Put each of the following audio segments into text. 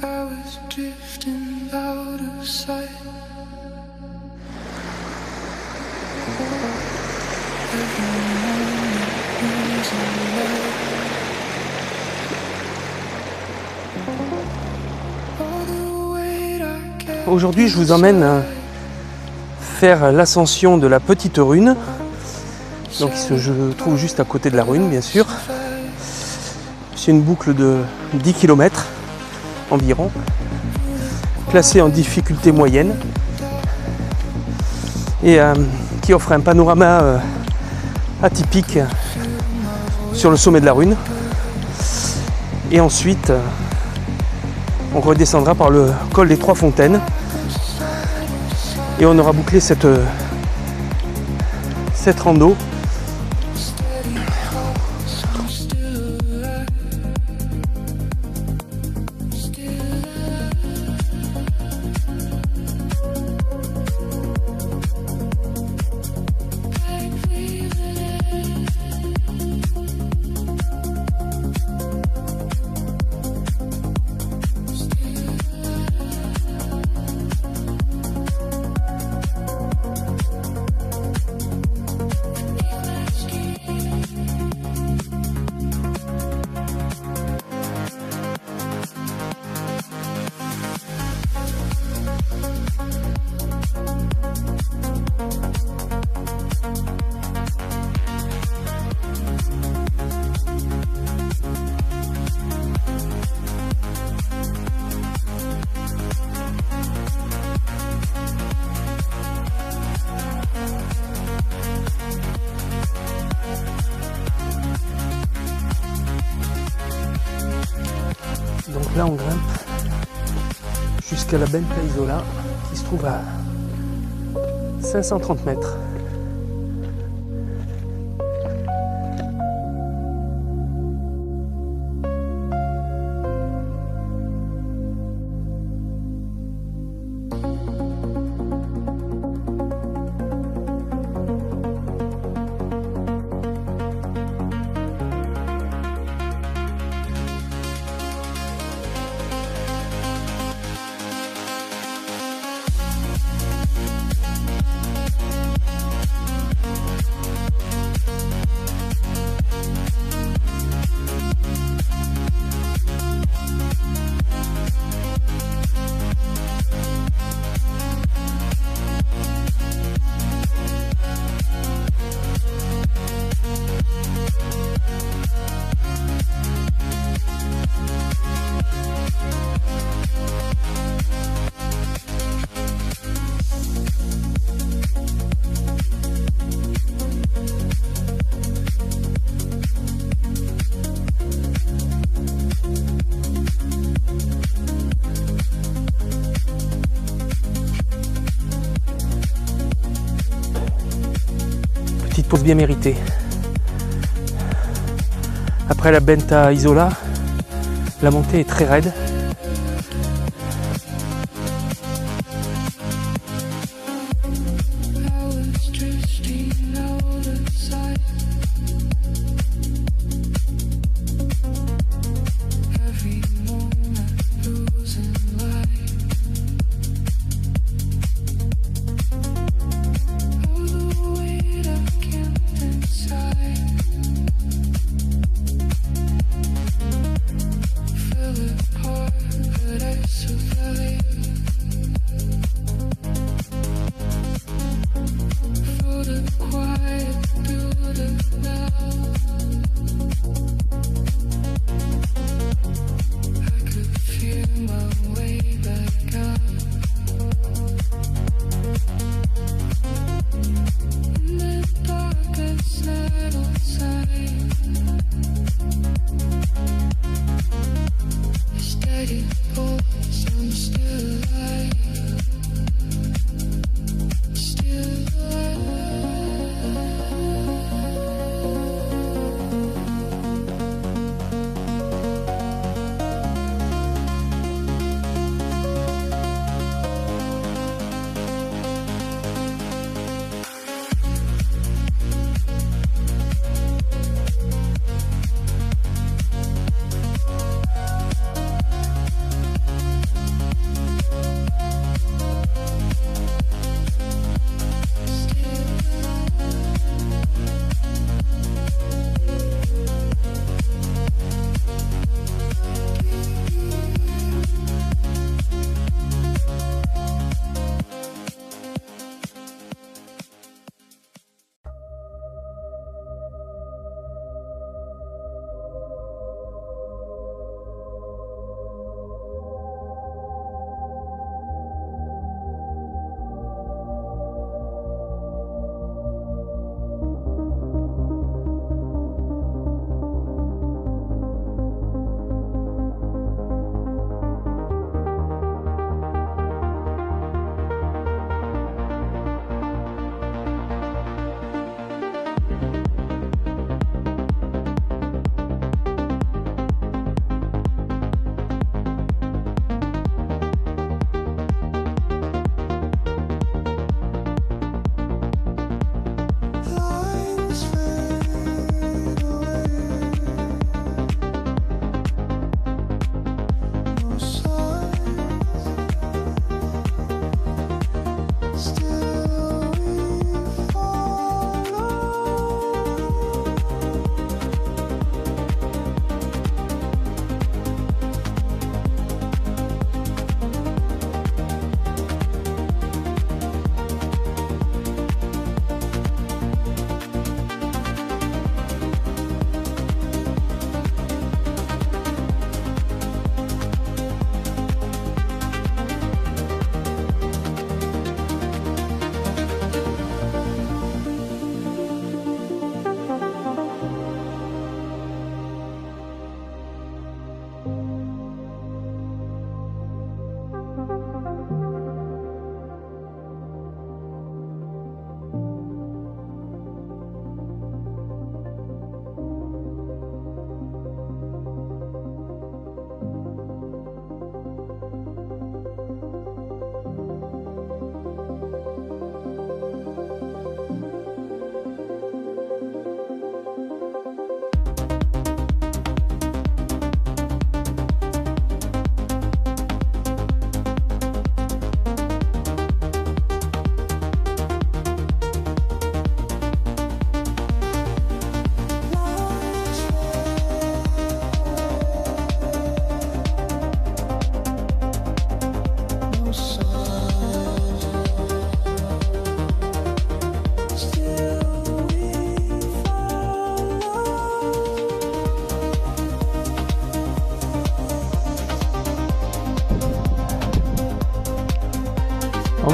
I was drifting out of sight. Every moment was a light. All the weight I carried. Aujourd'hui, je vous emmène faire l'ascension de la Petite Rune. Donc, je trouve juste à côté de la Rune, bien sûr. C'est une boucle de 10 km environ, classée en difficulté moyenne et qui offre un panorama atypique sur le sommet de la Rune. Et ensuite, on redescendra par le col des Trois Fontaines et on aura bouclé cette rando. Donc là on grimpe jusqu'à la Benta Isola qui se trouve à 530 mètres. Petite pause bien méritée. Après la Benta Isola, la montée est très raide.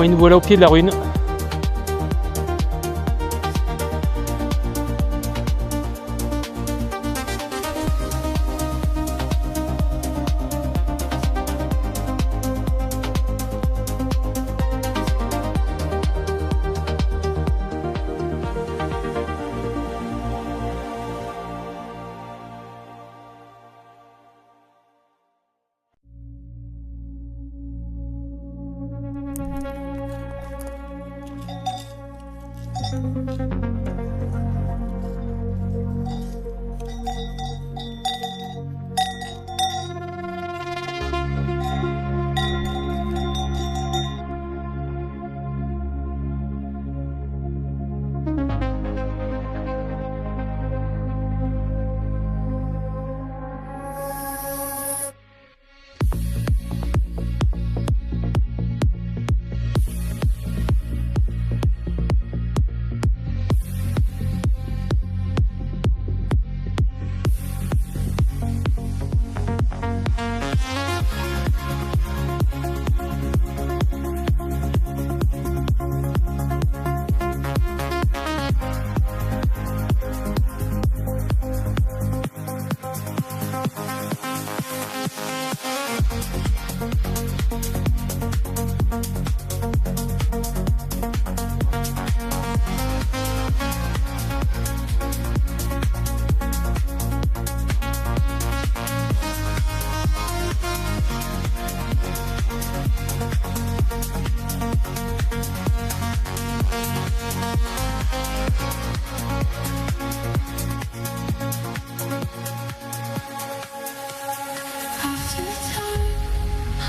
mais nous voilà au pied de la rune.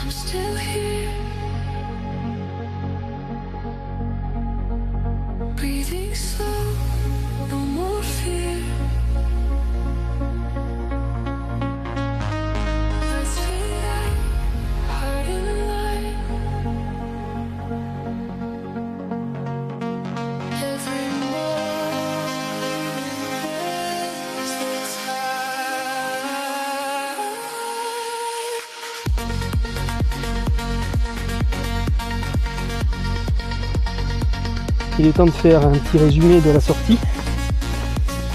Still here, breathing slow, no more fear. Let's fade out, heart in line. Every moment is the time. Il est temps de faire un petit résumé de la sortie.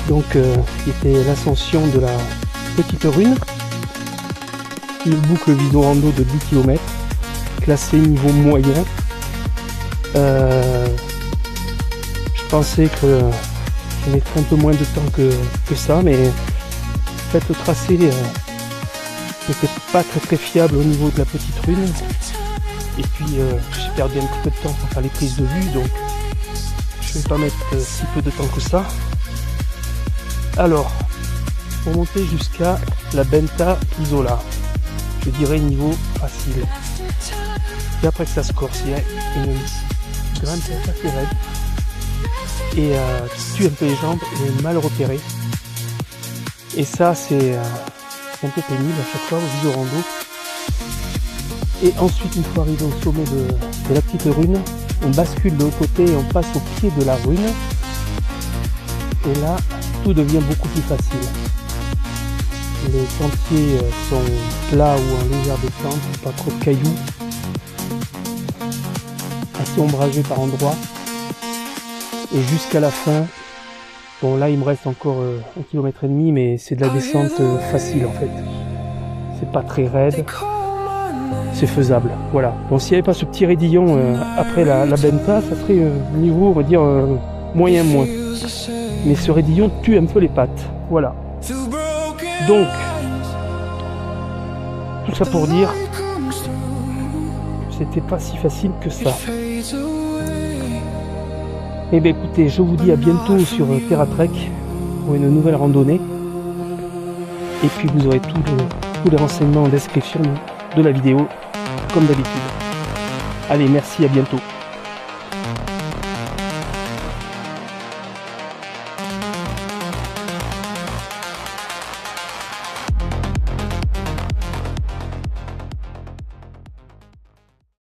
Donc, qui était l'ascension de la petite rune. Une boucle vidéo rando de 10 km, classée niveau moyen. Je pensais que je mettrais un peu moins de temps que ça, mais en fait le tracé n'était pas très fiable au niveau de la petite rune. Et puis j'ai perdu un petit peu de temps pour faire les prises de vue, donc je vais pas mettre si peu de temps que ça. Alors, pour monter jusqu'à la Benta Isola, je dirais niveau facile. Et après que ça se corse, il y a une grimpe assez raide. Et qui tue un peu les jambes et mal repéré. Et ça, c'est un peu pénible à chaque fois au vidéo rando. Et ensuite, une fois arrivé au sommet de la petite rune, on bascule de l'autre côté et on passe au pied de la rune. Et là, tout devient beaucoup plus facile. Les sentiers sont plats ou en légère descente, pas trop de cailloux, assez ombragés par endroits. Et jusqu'à la fin, bon là il me reste encore 1,5 km, mais c'est de la descente facile en fait. C'est pas très raide. C'est faisable, voilà. Bon, s'il n'y avait pas ce petit raidillon après la Benta, ça serait niveau, on va dire, moyen moins. Mais ce raidillon tue un peu les pattes, voilà. Donc, tout ça pour dire, c'était pas si facile que ça. Eh bien écoutez, je vous dis à bientôt sur TerraTrek pour une nouvelle randonnée. Et puis vous aurez tous les renseignements en description de la vidéo, comme d'habitude. Allez, merci, à bientôt.